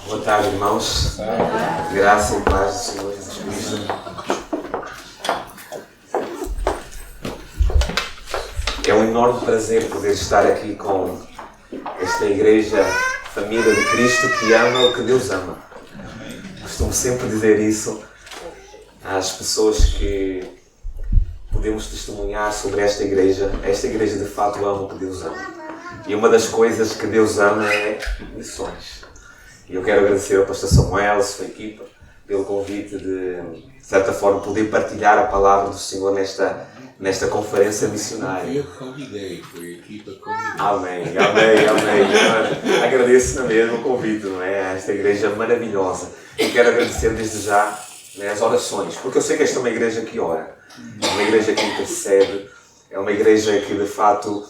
Boa tarde, irmãos. Graça e paz do Senhor Jesus Cristo. É um enorme prazer poder estar aqui com esta igreja, família de Cristo, que ama o que Deus ama. Costumo sempre dizer isso às pessoas que podemos testemunhar sobre esta igreja. Esta igreja de fato ama o que Deus ama. E uma das coisas que Deus ama é missões. E eu quero agradecer ao pastor Samuel, a sua equipa, pelo convite de certa forma, poder partilhar a palavra do Senhor nesta conferência missionária. Eu convidei, foi a equipa convidada. Amém. Agradeço na mesma o convite, não é? A esta igreja maravilhosa. E quero agradecer desde já, né, as orações, porque eu sei que esta é uma igreja que ora, é uma igreja que intercede, é uma igreja que de fato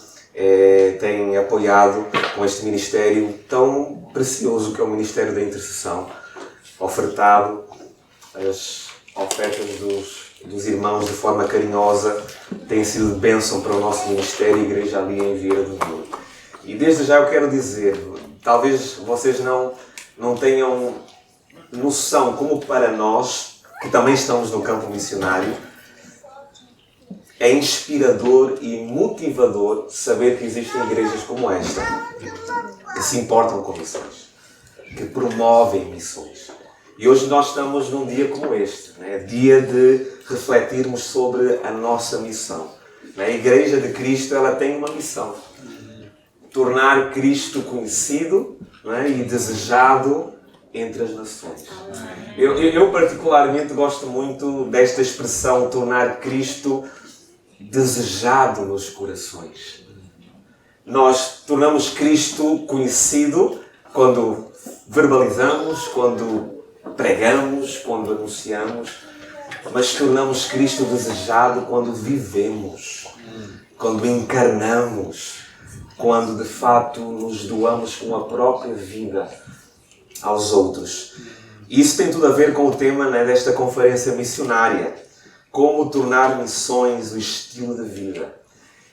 tem apoiado com este ministério tão precioso que é o Ministério da Intercessão, ofertado as ofertas dos irmãos de forma carinhosa, tem sido de bênção para o nosso ministério e igreja ali em Vieira do Douro. E desde já eu quero dizer, talvez vocês não tenham noção como para nós, que também estamos no campo missionário, é inspirador e motivador saber que existem igrejas como esta, que se importam com missões, que promovem missões. E hoje nós estamos num dia como este, né? Dia de refletirmos sobre a nossa missão. A Igreja de Cristo, ela tem uma missão: tornar Cristo conhecido, né, e desejado entre as nações. Eu particularmente gosto muito desta expressão, tornar Cristo desejado nos corações. Nós tornamos Cristo conhecido quando verbalizamos, quando pregamos, quando anunciamos, mas tornamos Cristo desejado quando vivemos, quando encarnamos, quando de fato nos doamos com a própria vida aos outros. E isso tem tudo a ver com o tema, né, desta conferência missionária: como tornar missões o estilo de vida.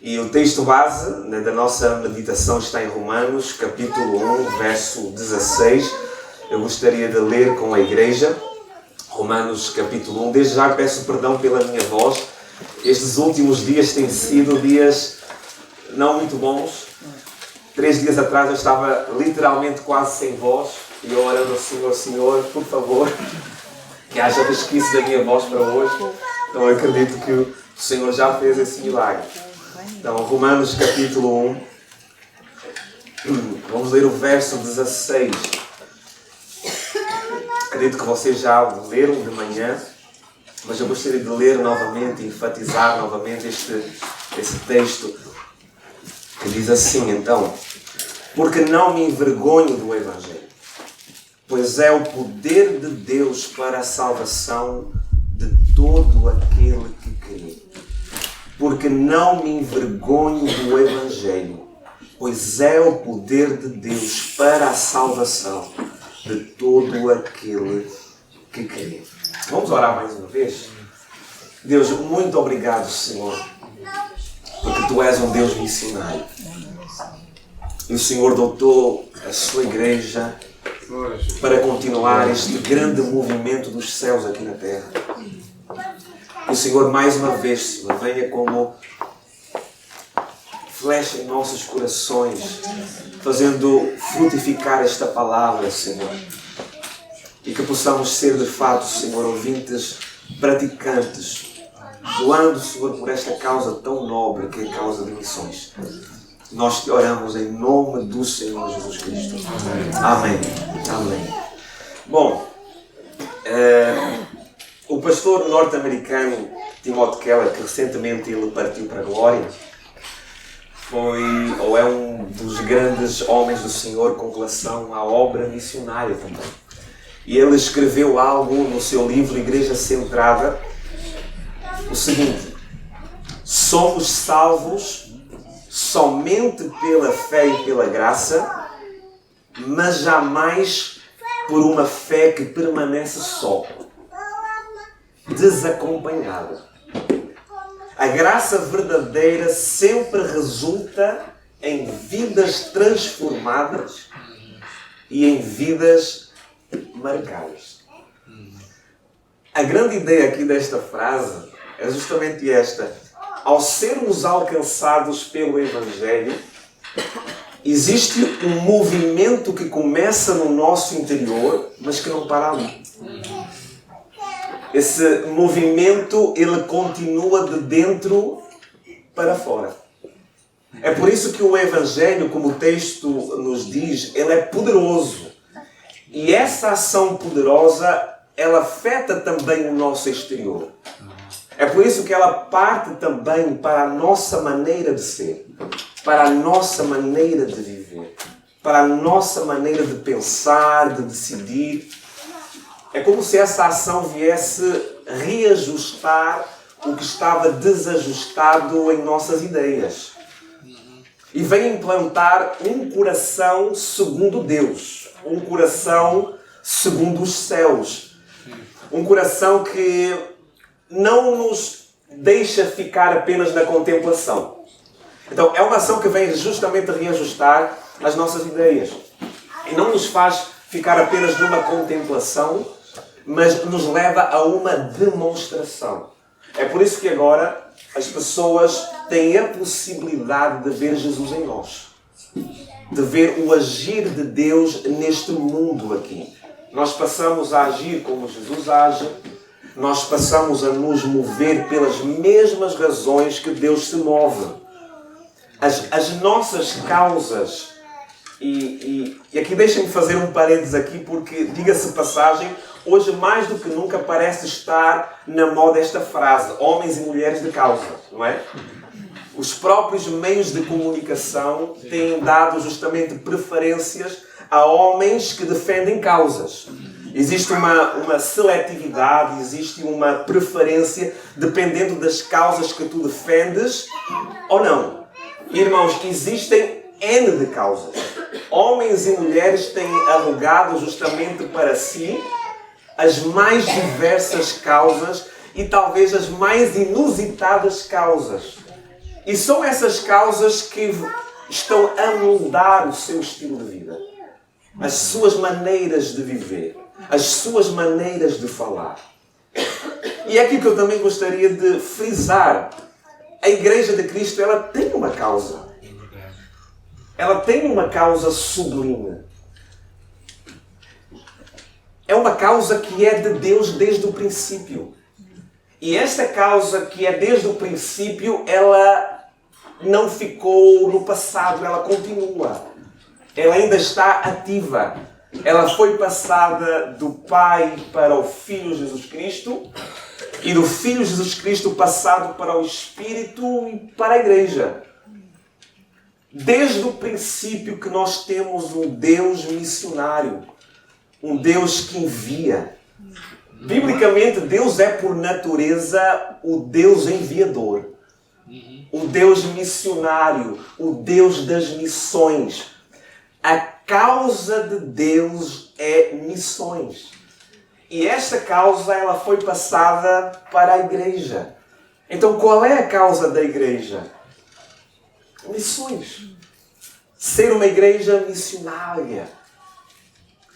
E o texto base, né, da nossa meditação está em Romanos, capítulo 1, verso 16. Eu gostaria de ler com a igreja. Romanos, capítulo 1. Desde já peço perdão pela minha voz. Estes últimos dias têm sido dias não muito bons. 3 dias atrás eu estava literalmente quase sem voz. E eu orando ao Senhor, por favor, que haja resquício da minha voz para hoje. Então eu acredito que o Senhor já fez esse milagre. Então, Romanos capítulo 1, vamos ler o verso 16. Acredito que vocês já leram de manhã, mas eu gostaria de ler novamente, enfatizar novamente este texto, que diz assim, então: porque não me envergonho do Evangelho, pois é o poder de Deus para a salvação de todo aquele que crê. Porque não me envergonho do Evangelho, pois é o poder de Deus para a salvação de todo aquele que crê. Vamos orar mais uma vez? Deus, muito obrigado, Senhor, porque Tu és um Deus missionário. E o Senhor dotou a Sua igreja para continuar este grande movimento dos céus aqui na terra. Que o Senhor, mais uma vez, Senhor, venha como flecha em nossos corações, fazendo frutificar esta palavra, Senhor. E que possamos ser, de fato, Senhor, ouvintes praticantes, doando, Senhor, por esta causa tão nobre que é a causa de missões. Nós te oramos em nome do Senhor Jesus Cristo. Amém. Amém. Bom, o pastor norte-americano Timothy Keller, que recentemente ele partiu para a glória, é um dos grandes homens do Senhor com relação à obra missionária também. E ele escreveu algo no seu livro Igreja Centrada, o seguinte: somos salvos somente pela fé e pela graça, mas jamais por uma fé que permanece só, desacompanhada. A graça verdadeira sempre resulta em vidas transformadas e em vidas marcai-os. A grande ideia aqui desta frase é justamente esta. Ao sermos alcançados pelo Evangelho, existe um movimento que começa no nosso interior, mas que não para ali. Esse movimento, ele continua de dentro para fora. É por isso que o Evangelho, como o texto nos diz, ele é poderoso. E essa ação poderosa, ela afeta também o nosso exterior. É por isso que ela parte também para a nossa maneira de ser, para a nossa maneira de viver, para a nossa maneira de pensar, de decidir. É como se essa ação viesse reajustar o que estava desajustado em nossas ideias. E vem implantar um coração segundo Deus, um coração segundo os céus. Um coração que não nos deixa ficar apenas na contemplação. Então, é uma ação que vem justamente reajustar as nossas ideias. E não nos faz ficar apenas numa contemplação, mas nos leva a uma demonstração. É por isso que agora as pessoas têm a possibilidade de ver Jesus em nós. De ver o agir de Deus neste mundo aqui. Nós passamos a agir como Jesus age. Nós passamos a nos mover pelas mesmas razões que Deus se move. As nossas causas, e aqui deixem-me fazer um parênteses aqui, porque, diga-se passagem, hoje mais do que nunca parece estar na moda esta frase, homens e mulheres de causa, não é? Os próprios meios de comunicação têm dado justamente preferências a homens que defendem causas. Existe uma seletividade, existe uma preferência dependendo das causas que tu defendes ou não. Irmãos, existem N de causas. Homens e mulheres têm arrogado justamente para si as mais diversas causas e talvez as mais inusitadas causas. E são essas causas que estão a moldar o seu estilo de vida, as suas maneiras de viver, as suas maneiras de falar. E é aqui que eu também gostaria de frisar. A Igreja de Cristo, ela tem uma causa. Ela tem uma causa sublime. É uma causa que é de Deus desde o princípio. E esta causa que é desde o princípio, ela não ficou no passado, ela continua. Ela ainda está ativa. Ela foi passada do Pai para o Filho Jesus Cristo e do Filho Jesus Cristo passado para o Espírito e para a Igreja. Desde o princípio que nós temos um Deus missionário, um Deus que envia. Biblicamente, Deus é por natureza o Deus enviador, o Deus missionário, o Deus das missões. A causa de Deus é missões. E esta causa ela foi passada para a Igreja. Então qual é a causa da Igreja? Missões. Ser uma igreja missionária.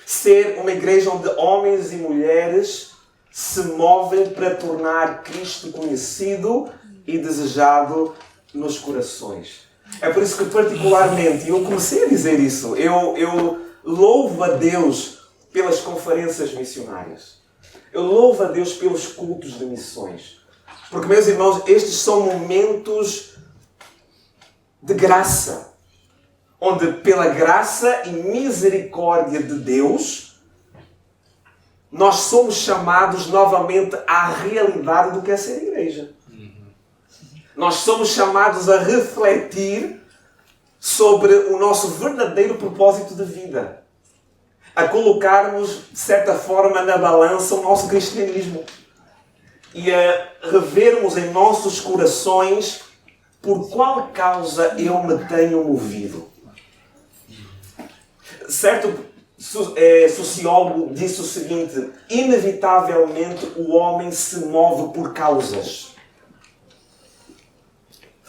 Ser uma igreja onde homens e mulheres se movem para tornar Cristo conhecido e desejado nos corações. É por isso que particularmente, eu comecei a dizer isso, eu louvo a Deus pelas conferências missionárias. Eu louvo a Deus pelos cultos de missões. Porque, meus irmãos, estes são momentos de graça. Onde, pela graça e misericórdia de Deus, nós somos chamados novamente à realidade do que é ser igreja. Nós somos chamados a refletir sobre o nosso verdadeiro propósito de vida. A colocarmos, de certa forma, na balança o nosso cristianismo. E a revermos em nossos corações por qual causa eu me tenho movido. Certo sociólogo disse o seguinte: inevitavelmente o homem se move por causas.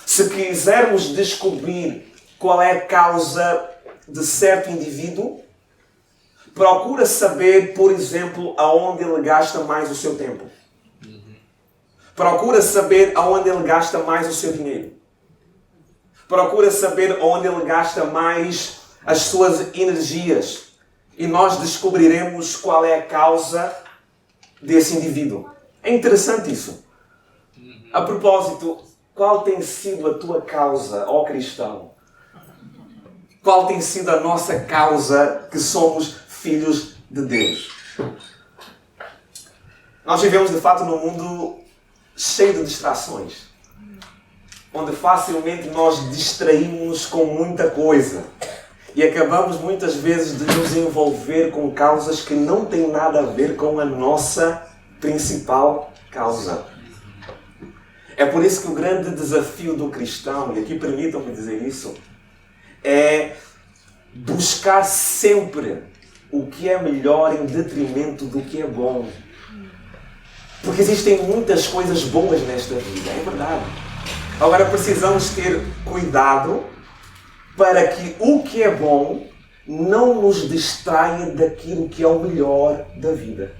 Se quisermos descobrir qual é a causa de certo indivíduo, procura saber, por exemplo, aonde ele gasta mais o seu tempo. Procura saber aonde ele gasta mais o seu dinheiro. Procura saber onde ele gasta mais as suas energias. E nós descobriremos qual é a causa desse indivíduo. É interessante isso. A propósito, qual tem sido a tua causa, ó cristão? Qual tem sido a nossa causa que somos filhos de Deus? Nós vivemos, de fato, num mundo cheio de distrações, onde facilmente nós distraímos com muita coisa e acabamos muitas vezes de nos envolver com causas que não têm nada a ver com a nossa principal causa. É por isso que o grande desafio do cristão, e aqui permitam-me dizer isso, é buscar sempre o que é melhor em detrimento do que é bom. Porque existem muitas coisas boas nesta vida, é verdade. Agora precisamos ter cuidado para que o que é bom não nos distraia daquilo que é o melhor da vida.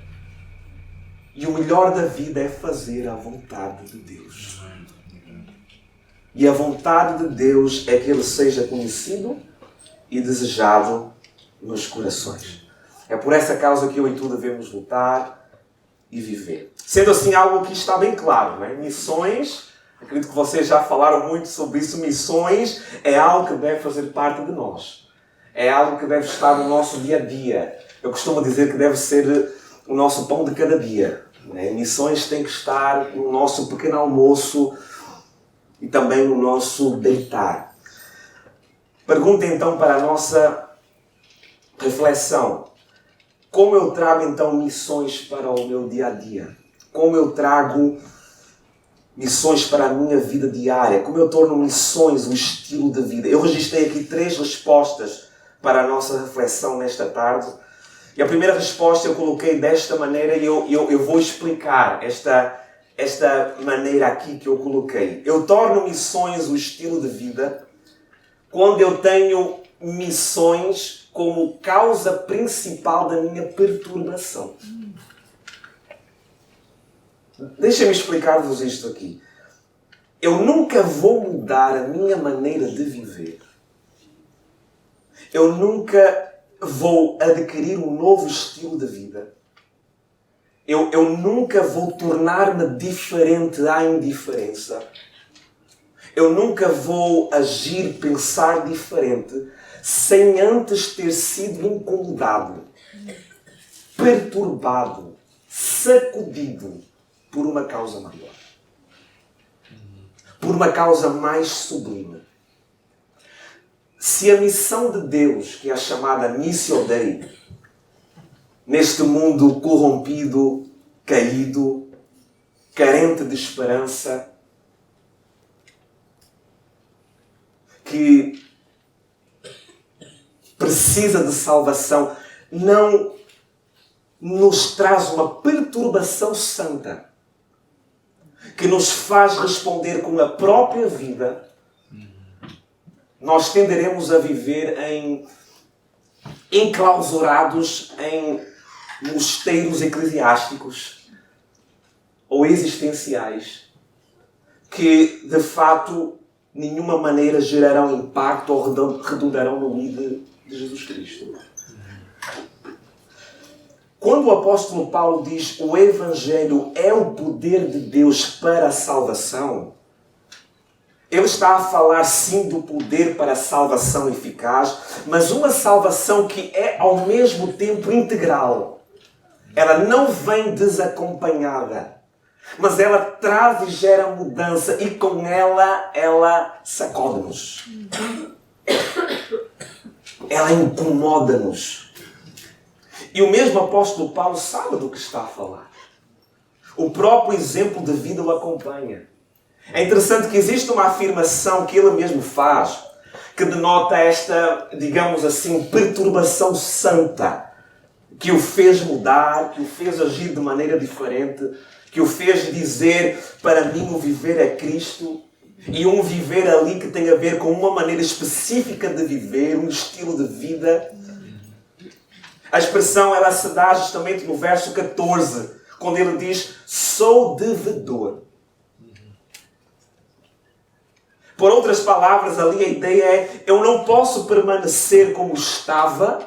E o melhor da vida é fazer a vontade de Deus. E a vontade de Deus é que Ele seja conhecido e desejado nos corações. É por essa causa que eu e tu devemos lutar e viver. Sendo assim, algo que está bem claro, não é? Missões, acredito que vocês já falaram muito sobre isso, missões é algo que deve fazer parte de nós. É algo que deve estar no nosso dia a dia. Eu costumo dizer que deve ser o nosso pão de cada dia. Não é? Missões têm que estar no nosso pequeno almoço e também no nosso deitar. Pergunta então para a nossa reflexão. Como eu trago então missões para o meu dia a dia? Como eu trago missões para a minha vida diária? Como eu torno missões um estilo de vida? Eu registrei aqui 3 respostas para a nossa reflexão nesta tarde. E a primeira resposta eu coloquei desta maneira e eu vou explicar esta maneira aqui que eu coloquei. Eu torno missões um estilo de vida quando eu tenho missões como causa principal da minha perturbação. Deixem-me explicar-vos isto aqui. Eu nunca vou mudar a minha maneira de viver. Eu nunca vou adquirir um novo estilo de vida. Eu nunca vou tornar-me diferente à indiferença. Eu nunca vou agir, pensar diferente sem antes ter sido incomodado, perturbado, sacudido por uma causa maior. Por uma causa mais sublime. Se a missão de Deus, que é a chamada Missio Dei, neste mundo corrompido, caído, carente de esperança, que precisa de salvação, não nos traz uma perturbação santa que nos faz responder com a própria vida, nós tenderemos a viver enclausurados em mosteiros eclesiásticos ou existenciais que, de fato, nenhuma maneira gerarão impacto ou redundarão no líder de Jesus Cristo. Quando o apóstolo Paulo diz o Evangelho é o poder de Deus para a salvação, ele está a falar sim do poder para a salvação eficaz, mas uma salvação que é ao mesmo tempo integral. Ela não vem desacompanhada, mas ela traz e gera mudança e com ela sacode-nos. Ela incomoda-nos. E o mesmo apóstolo Paulo sabe do que está a falar. O próprio exemplo de vida o acompanha. É interessante que existe uma afirmação que ele mesmo faz, que denota esta, digamos assim, perturbação santa, que o fez mudar, que o fez agir de maneira diferente, que o fez dizer, para mim o viver é Cristo, e um viver ali que tem a ver com uma maneira específica de viver, um estilo de vida. A expressão ela se dá justamente no verso 14, quando ele diz, sou devedor. Por outras palavras, ali a ideia é, eu não posso permanecer como estava,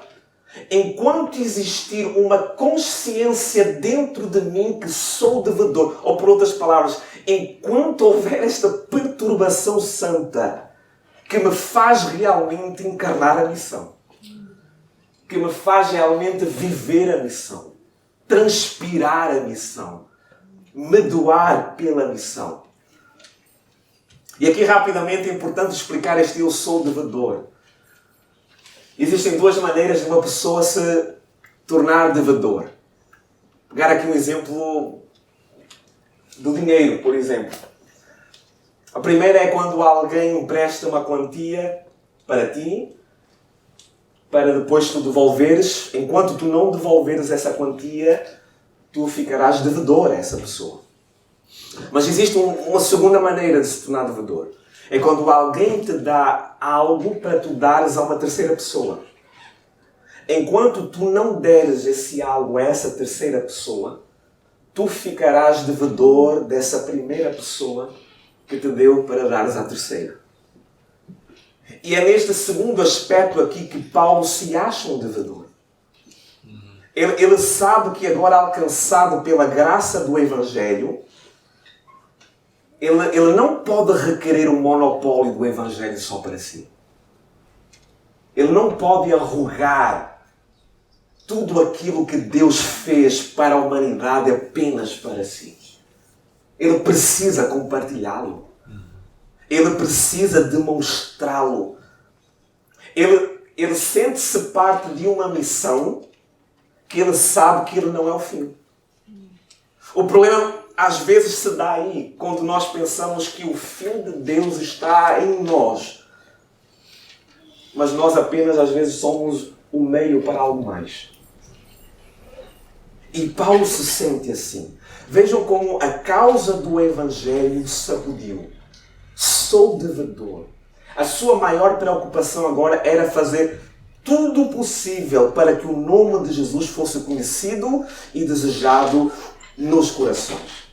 enquanto existir uma consciência dentro de mim que sou devedor. Ou por outras palavras, enquanto houver esta perturbação santa que me faz realmente encarnar a missão. Que me faz realmente viver a missão. Transpirar a missão. Me doar pela missão. E aqui rapidamente é importante explicar este eu sou devedor. Existem duas maneiras de uma pessoa se tornar devedor. Pegar aqui um exemplo do dinheiro, por exemplo. A primeira é quando alguém empresta uma quantia para ti, para depois tu devolveres. Enquanto tu não devolveres essa quantia, tu ficarás devedor a essa pessoa. Mas existe uma segunda maneira de se tornar devedor. É quando alguém te dá algo para tu dares a uma terceira pessoa. Enquanto tu não deres esse algo a essa terceira pessoa, tu ficarás devedor dessa primeira pessoa que te deu para dares à terceira. E é neste segundo aspecto aqui que Paulo se acha um devedor. Ele sabe que agora alcançado pela graça do Evangelho, ele não pode requerer um monopólio do Evangelho só para si. Ele não pode arrogar tudo aquilo que Deus fez para a humanidade apenas para si. Ele precisa compartilhá-lo. Ele precisa demonstrá-lo. Ele sente-se parte de uma missão que ele sabe que ele não é o fim. O problema às vezes se dá aí, quando nós pensamos que o fim de Deus está em nós. Mas nós apenas às vezes somos o meio para algo mais. E Paulo se sente assim. Vejam como a causa do Evangelho sacudiu. Sou devedor. A sua maior preocupação agora era fazer tudo o possível para que o nome de Jesus fosse conhecido e desejado nos corações.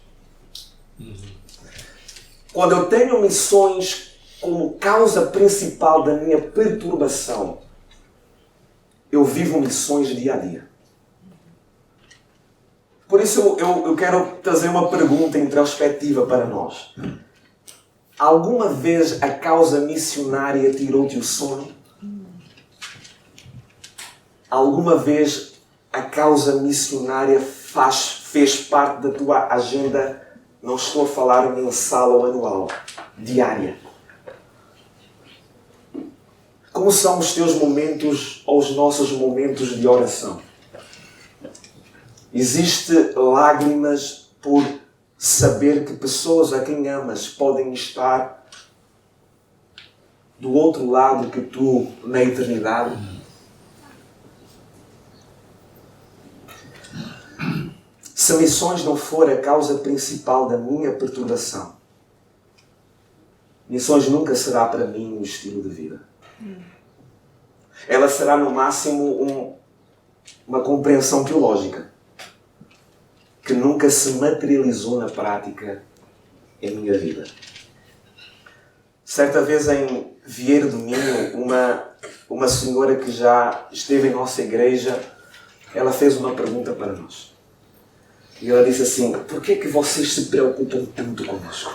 Quando eu tenho missões como causa principal da minha perturbação, eu vivo missões dia a dia. Por isso eu quero trazer uma pergunta introspectiva para nós. Alguma vez a causa missionária tirou-te o sono? Alguma vez a causa missionária fez parte da tua agenda? Não estou a falar mensal ou anual, diária. Como são os teus momentos ou os nossos momentos de oração? Existe lágrimas por saber que pessoas a quem amas podem estar do outro lado que tu na eternidade? Se missões não for a causa principal da minha perturbação, missões nunca será para mim um estilo de vida. Ela será no máximo uma compreensão teológica que nunca se materializou na prática em minha vida. Certa vez em Vieira do Minho, uma senhora que já esteve em nossa igreja, ela fez uma pergunta para nós. E ela disse assim: por que é que vocês se preocupam tanto conosco?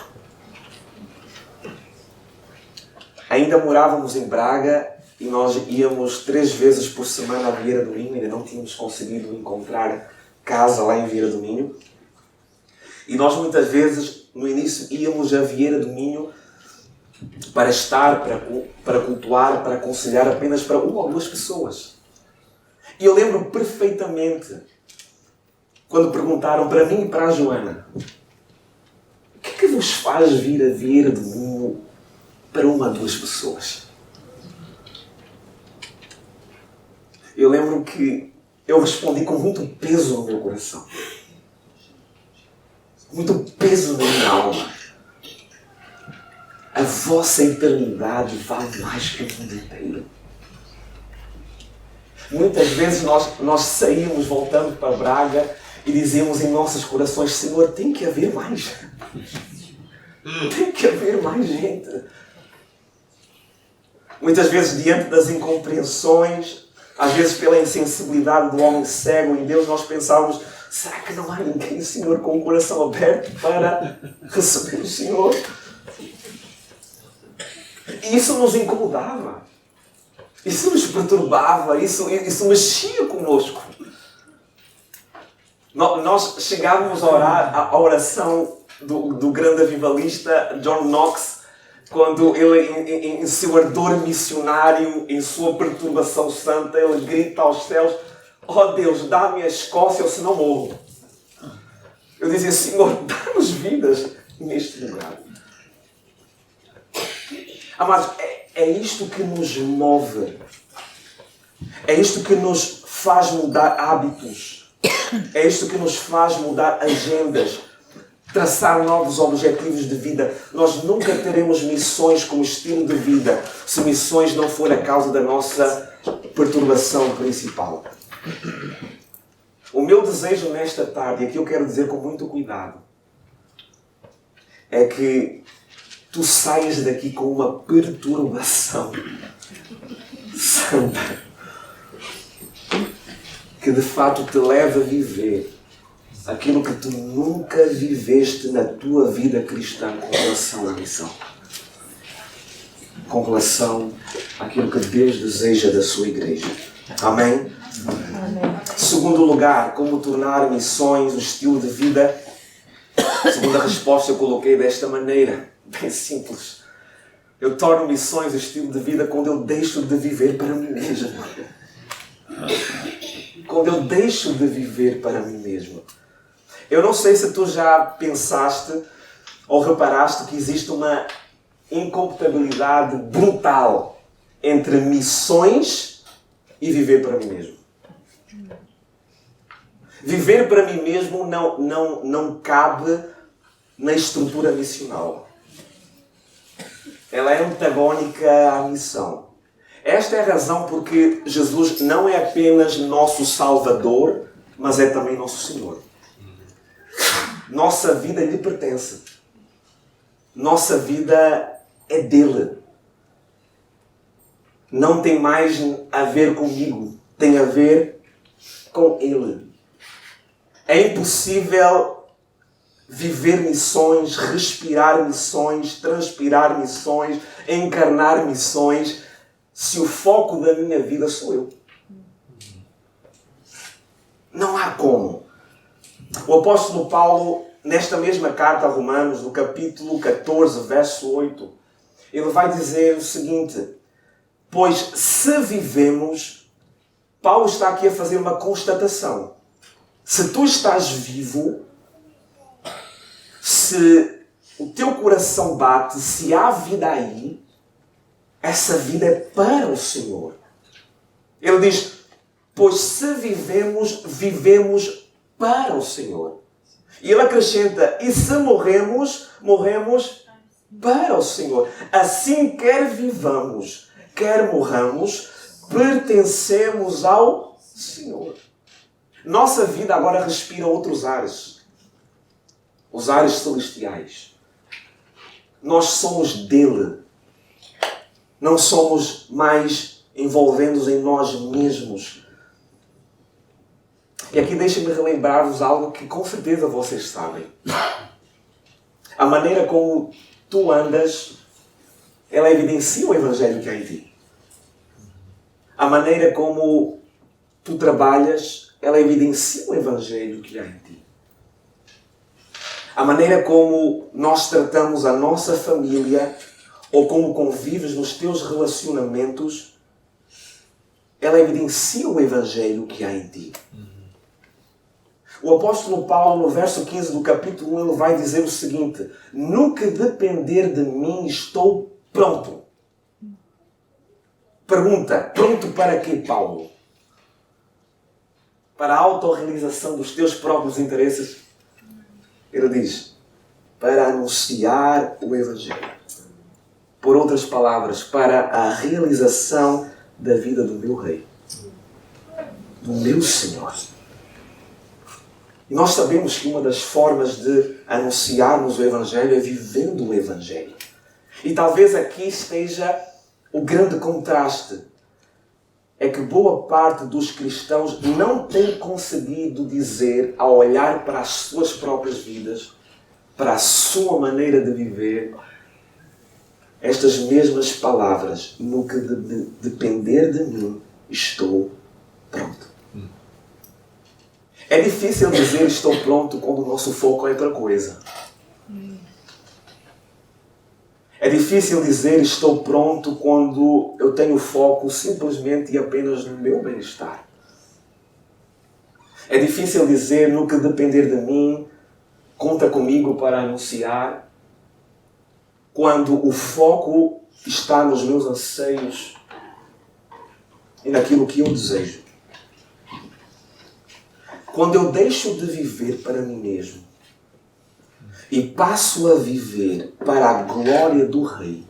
Ainda morávamos em Braga e nós íamos 3 vezes por semana a Vieira do Minho, ainda não tínhamos conseguido encontrar casa lá em Vieira do Minho. E nós muitas vezes, no início, íamos a Vieira do Minho para estar, para cultuar, para aconselhar apenas para 1 ou 2 pessoas. E eu lembro perfeitamente quando perguntaram para mim e para a Joana: o que é que vos faz vir a Vieira do Minho para 1 ou 2 pessoas? Eu lembro que eu respondi com muito peso no meu coração. Muito peso na minha alma. A vossa eternidade vale mais que o mundo inteiro. Muitas vezes nós saímos, voltamos para Braga e dizemos em nossos corações: Senhor, tem que haver mais. Tem que haver mais gente. Muitas vezes, diante das incompreensões, às vezes pela insensibilidade do homem cego em Deus, nós pensávamos: será que não há ninguém, Senhor, com o coração aberto para receber o Senhor? E isso nos incomodava. Isso nos perturbava. Isso mexia conosco. Nós chegávamos a orar a oração do grande avivalista John Knox, quando ele, em seu ardor missionário, em sua perturbação santa, ele grita aos céus: ó Deus, dá-me a Escócia ou senão morro. Eu dizia: Senhor, dá-nos vidas neste lugar. Amados, é isto que nos move. É isto que nos faz mudar hábitos. É isto que nos faz mudar agendas. Traçar novos objetivos de vida. Nós nunca teremos missões como estilo de vida se missões não for a causa da nossa perturbação principal. O meu desejo nesta tarde, e aqui eu quero dizer com muito cuidado, é que tu saias daqui com uma perturbação santa que de fato te leva a viver aquilo que tu nunca viveste na tua vida cristã com relação à missão. Com relação àquilo que Deus deseja da sua igreja. Amém? Amém. Segundo lugar, como tornar missões um estilo de vida? Segunda resposta eu coloquei desta maneira, bem simples. Eu torno missões um estilo de vida quando eu deixo de viver para mim mesmo. Quando eu deixo de viver para mim mesmo. Eu não sei se tu já pensaste ou reparaste que existe uma incompatibilidade brutal entre missões e viver para mim mesmo. Viver para mim mesmo não cabe na estrutura missional. Ela é antagónica à missão. Esta é a razão porque Jesus não é apenas nosso Salvador, mas é também nosso Senhor. Nossa vida lhe pertence. Nossa vida é dele. Não tem mais a ver comigo. Tem a ver com ele. É impossível viver missões, respirar missões, transpirar missões, encarnar missões, se o foco da minha vida sou eu. Não há como. O apóstolo Paulo, nesta mesma carta a Romanos, no capítulo 14, verso 8, ele vai dizer o seguinte: pois se vivemos, Paulo está aqui a fazer uma constatação. Se tu estás vivo, se o teu coração bate, se há vida aí, essa vida é para o Senhor. Ele diz: pois se vivemos, vivemos para o Senhor. E ele acrescenta: e se morremos, morremos para o Senhor. Assim, quer vivamos, quer morramos, pertencemos ao Senhor. Nossa vida agora respira outros ares. Os ares celestiais. Nós somos dele. Não somos mais envolvendo-nos em nós mesmos. E aqui deixem-me relembrar-vos algo que com certeza vocês sabem. A maneira como tu andas, ela evidencia o Evangelho que há em ti. A maneira como tu trabalhas, ela evidencia o Evangelho que há em ti. A maneira como nós tratamos a nossa família ou como convives nos teus relacionamentos, ela evidencia o Evangelho que há em ti. O apóstolo Paulo, no verso 15 do capítulo 1, ele vai dizer o seguinte: no que depender de mim, estou pronto. Pergunta: pronto para quê, Paulo? Para a autorrealização dos teus próprios interesses? Ele diz: para anunciar o Evangelho. Por outras palavras, para a realização da vida do meu rei. do meu Senhor. E nós sabemos que uma das formas de anunciarmos o Evangelho é vivendo o Evangelho. E talvez aqui esteja o grande contraste. É que boa parte dos cristãos não tem conseguido dizer, ao olhar para as suas próprias vidas, para a sua maneira de viver, estas mesmas palavras: no que depender de mim, estou pronto. É difícil dizer estou pronto quando o nosso foco é outra coisa. É difícil dizer estou pronto quando eu tenho foco simplesmente e apenas no meu bem-estar. É difícil dizer no que depender de mim, conta comigo para anunciar, quando o foco está nos meus anseios e naquilo que eu desejo. Quando eu deixo de viver para mim mesmo e passo a viver para a glória do Rei,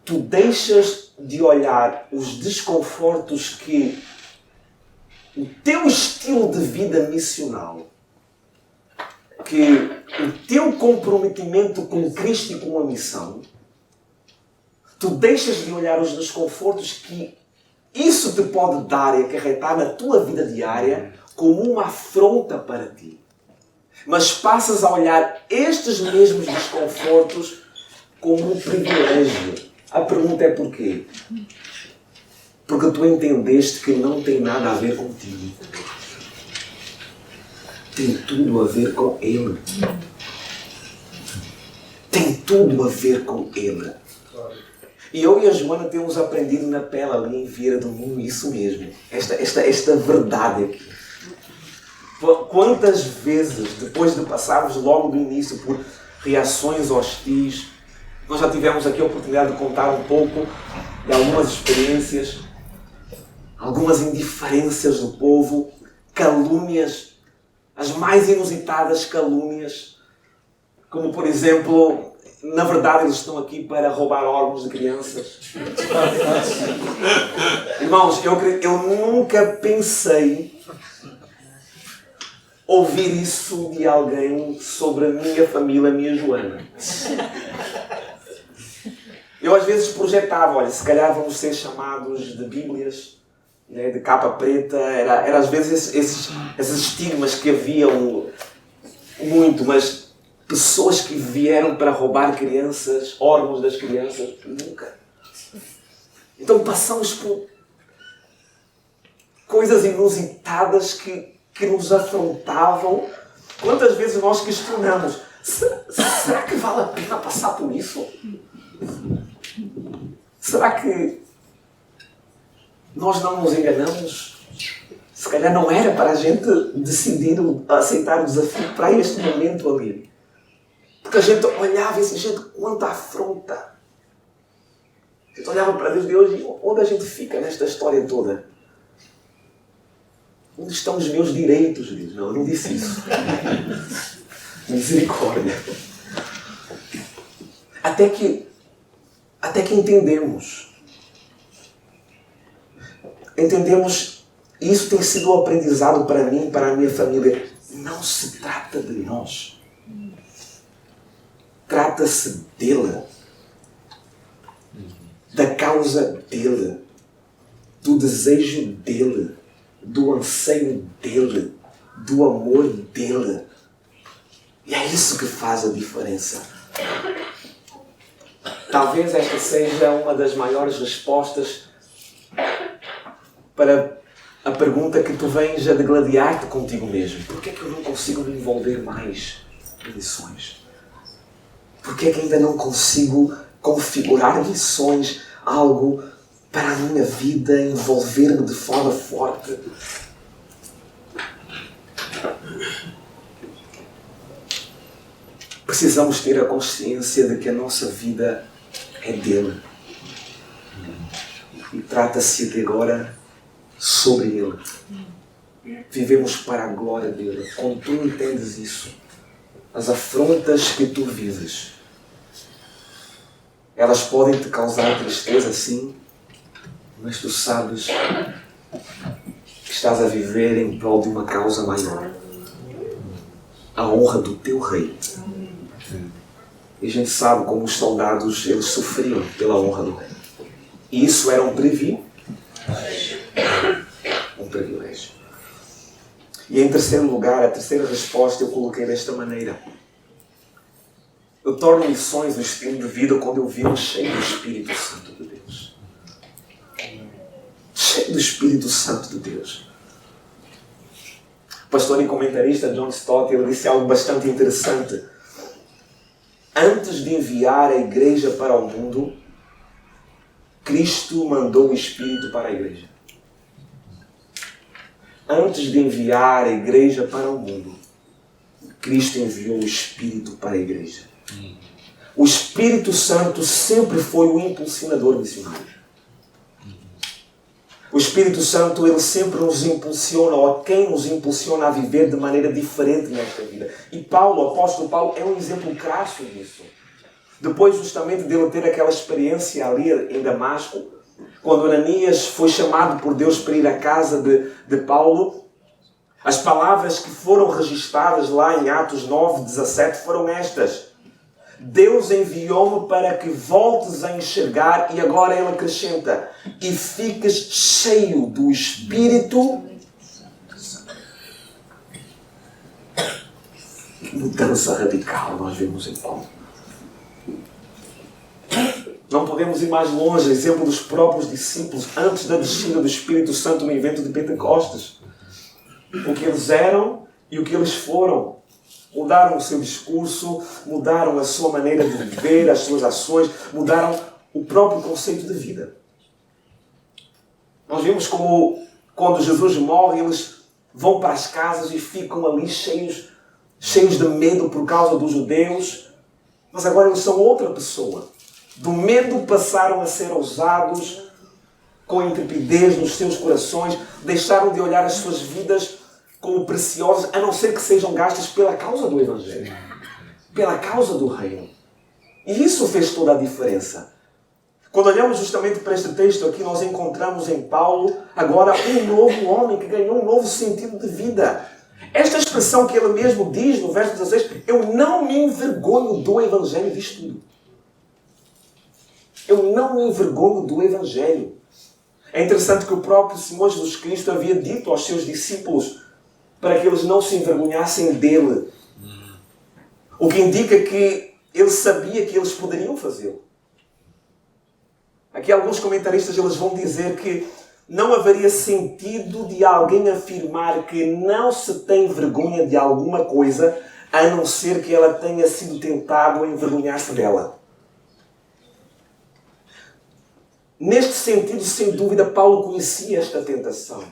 tu deixas de olhar os desconfortos que o teu estilo de vida missional, que o teu comprometimento com Cristo e com a missão, tu deixas de olhar os desconfortos que isso te pode dar e acarretar na tua vida diária como uma afronta para ti. Mas passas a olhar estes mesmos desconfortos como um privilégio. A pergunta é porquê? Porque tu entendeste que não tem nada a ver contigo. Tem tudo a ver com Ele. Tem tudo a ver com Ele. E eu e a Joana temos aprendido na pele ali em Vieira do Minho isso mesmo. Esta verdade aqui. Quantas vezes, depois de passarmos logo do início por reações hostis, nós já tivemos aqui a oportunidade de contar um pouco de algumas experiências, algumas indiferenças do povo, calúnias, as mais inusitadas calúnias, como por exemplo, na verdade eles estão aqui para roubar órgãos de crianças. Irmãos, eu nunca pensei ouvir isso de alguém sobre a minha família, a minha Joana. Eu às vezes projetava, olha, se calhar vamos ser chamados de Bíblias, né, de capa preta, era às vezes esses estigmas que haviam muito, mas pessoas que vieram para roubar crianças, órgãos das crianças, nunca. Então passamos por coisas inusitadas que nos afrontavam. Quantas vezes nós questionamos, será que vale a pena passar por isso? Será que nós não nos enganamos? Se calhar não era para a gente decidir aceitar o desafio para este momento ali. Porque a gente olhava e disse, gente, quanta afronta. A gente olhava para Deus de hoje, onde a gente fica nesta história toda? Onde estão os meus direitos, Deus? Não, eu não disse isso. Misericórdia. Até que entendemos. Isso tem sido um aprendizado para mim, para a minha família. Não se trata de nós. Trata-se dele. Da causa dele. Do desejo dele. Do anseio dele. Do amor dele. E é isso que faz a diferença. Talvez esta seja uma das maiores respostas para a pergunta que tu vens a degladiar-te contigo mesmo. Porquê é que eu não consigo me envolver mais em missões? Porquê é que ainda não consigo configurar missões, algo para a minha vida, envolver-me de forma forte? Precisamos ter a consciência de que a nossa vida é dele. E trata-se de agora sobre ele. Vivemos para a glória dele. Quando tu entendes isso, as afrontas que tu vives, elas podem te causar tristeza, sim, mas tu sabes que estás a viver em prol de uma causa maior. A honra do teu rei. E a gente sabe como os soldados, eles sofriam pela honra do rei. E isso era um privilégio. Um privilégio. E em terceiro lugar, a terceira resposta eu coloquei desta maneira. Eu torno missões um estilo de vida quando eu vivo cheio do Espírito Santo de Deus. Cheio do Espírito Santo de Deus. O pastor e comentarista John Stott, ele disse algo bastante interessante. Antes de enviar a igreja para o mundo, Cristo mandou o Espírito para a igreja. Antes de enviar a igreja para o mundo, Cristo enviou o Espírito para a igreja. O Espírito Santo sempre foi o impulsionador missionário. O Espírito Santo, ele sempre nos impulsiona, ou quem nos impulsiona a viver de maneira diferente nesta vida. E Paulo, o apóstolo Paulo, é um exemplo crasso disso. Depois justamente dele ter aquela experiência ali em Damasco, quando Ananias foi chamado por Deus para ir à casa de Paulo, as palavras que foram registadas lá em Atos 9:17 foram estas. Deus enviou-me para que voltes a enxergar, e agora ele acrescenta, e fiques cheio do Espírito. Que mudança radical nós vemos em Paulo. Não podemos ir mais longe, exemplo dos próprios discípulos antes da descida do Espírito Santo no evento de Pentecostes. O que eles eram e o que eles foram. Mudaram o seu discurso, mudaram a sua maneira de viver, as suas ações, mudaram o próprio conceito de vida. Nós vimos como quando Jesus morre, eles vão para as casas e ficam ali cheios de medo por causa dos judeus, mas agora eles são outra pessoa. Do medo passaram a ser ousados, com intrepidez nos seus corações, deixaram de olhar as suas vidas como preciosas, a não ser que sejam gastas pela causa do Evangelho, pela causa do Reino. E isso fez toda a diferença. Quando olhamos justamente para este texto aqui, nós encontramos em Paulo agora um novo homem que ganhou um novo sentido de vida. Esta expressão que ele mesmo diz no verso 16, eu não me envergonho do Evangelho, diz tudo. Eu não me envergonho do Evangelho. É interessante que o próprio Senhor Jesus Cristo havia dito aos seus discípulos para que eles não se envergonhassem dele. O que indica que ele sabia que eles poderiam fazê-lo. Aqui alguns comentaristas eles vão dizer que não haveria sentido de alguém afirmar que não se tem vergonha de alguma coisa, a não ser que ela tenha sido tentado a envergonhar-se dela. Neste sentido, sem dúvida, Paulo conhecia esta tentação.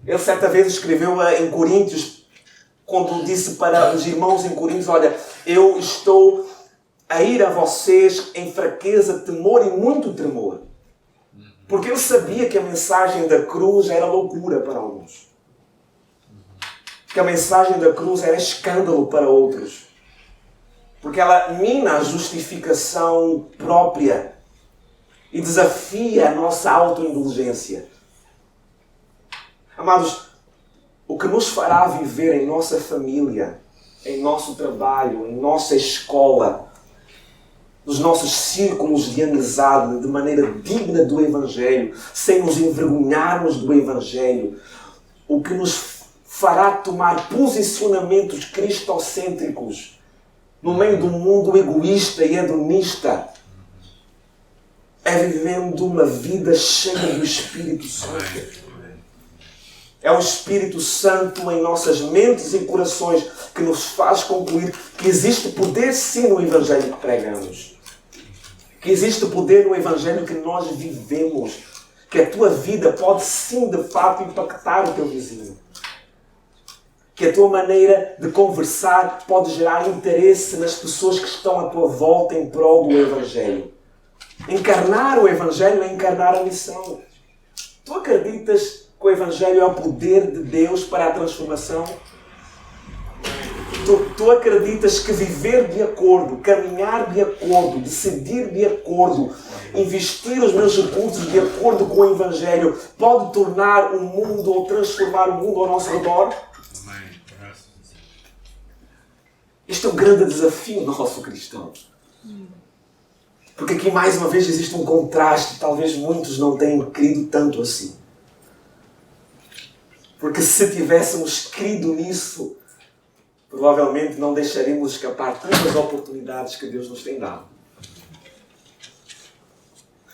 Ele certa vez escreveu em Coríntios, quando disse para os irmãos em Coríntios, olha, eu estou a ir a vocês em fraqueza, temor e muito tremor. Porque ele sabia que a mensagem da cruz era loucura para alguns. Que a mensagem da cruz era escândalo para outros. Porque ela mina a justificação própria e desafia a nossa autoindulgência. Amados, o que nos fará viver em nossa família, em nosso trabalho, em nossa escola, nos nossos círculos de amizade, de maneira digna do Evangelho, sem nos envergonharmos do Evangelho, o que nos fará tomar posicionamentos cristocêntricos no meio de um mundo egoísta e hedonista, é vivendo uma vida cheia do Espírito Santo. É o Espírito Santo em nossas mentes e corações que nos faz concluir que existe poder sim no Evangelho que pregamos. Que existe poder no Evangelho que nós vivemos. Que a tua vida pode sim de fato impactar o teu vizinho. Que a tua maneira de conversar pode gerar interesse nas pessoas que estão à tua volta em prol do Evangelho. Encarnar o Evangelho é encarnar a missão. Tu acreditas que o Evangelho é o poder de Deus para a transformação? Tu acreditas que viver de acordo, caminhar de acordo, decidir de acordo, investir os meus recursos de acordo com o Evangelho pode tornar o mundo ou transformar o mundo ao nosso redor? Este é um grande desafio nosso cristão. Porque aqui mais uma vez existe um contraste, talvez muitos não tenham crido tanto assim. Porque se tivéssemos crido nisso, provavelmente não deixaríamos escapar tantas oportunidades que Deus nos tem dado.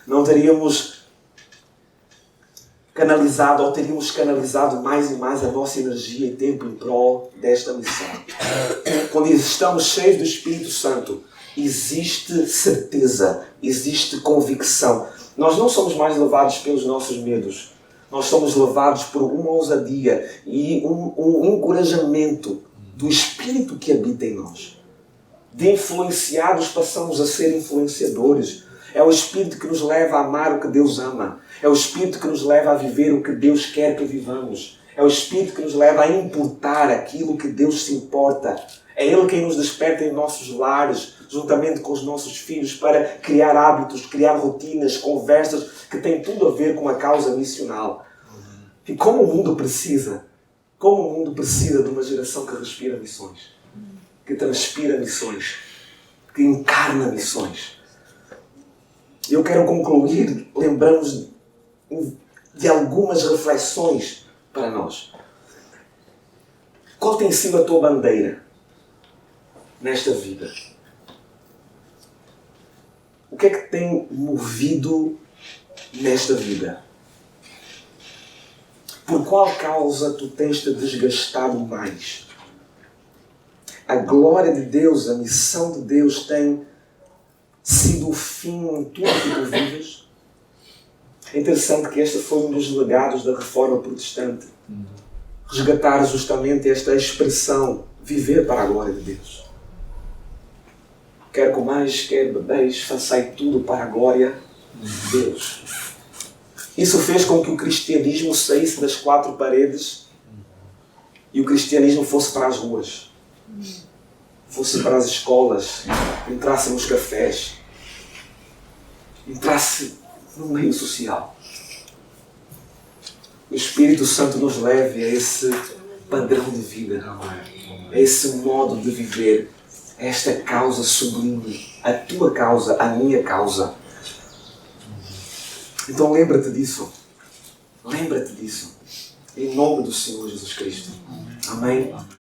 Não teríamos canalizado, ou teríamos canalizado mais e mais a nossa energia e tempo em prol desta missão. Quando estamos cheios do Espírito Santo, existe certeza, existe convicção. Nós não somos mais levados pelos nossos medos. Nós somos levados por uma ousadia e um encorajamento do Espírito que habita em nós. De influenciados passamos a ser influenciadores. É o Espírito que nos leva a amar o que Deus ama. É o Espírito que nos leva a viver o que Deus quer que vivamos. É o Espírito que nos leva a importar aquilo que Deus se importa. É Ele quem nos desperta em nossos lares, juntamente com os nossos filhos, para criar hábitos, criar rotinas, conversas que têm tudo a ver com a causa missional. E como o mundo precisa de uma geração que respira missões, que transpira missões, que encarna missões. Eu quero concluir lembrando-nos de algumas reflexões para nós. Qual tem sido a tua bandeira nesta vida? O que é que tem movido nesta vida? Por qual causa tu tens te desgastado mais? A glória de Deus, a missão de Deus tem sido o fim em tudo que tu vives? É interessante que este foi um dos legados da Reforma Protestante. Resgatar justamente esta expressão, viver para a glória de Deus. Quer comais, quer bebeis, façai tudo para a glória de Deus. Isso fez com que o cristianismo saísse das quatro paredes e o cristianismo fosse para as ruas, fosse para as escolas, entrasse nos cafés, entrasse no meio social. O Espírito Santo nos leve a esse padrão de vida, a esse modo de viver, a esta causa sublime, a tua causa, a minha causa. Então lembra-te disso. Lembra-te disso. Em nome do Senhor Jesus Cristo. Amém.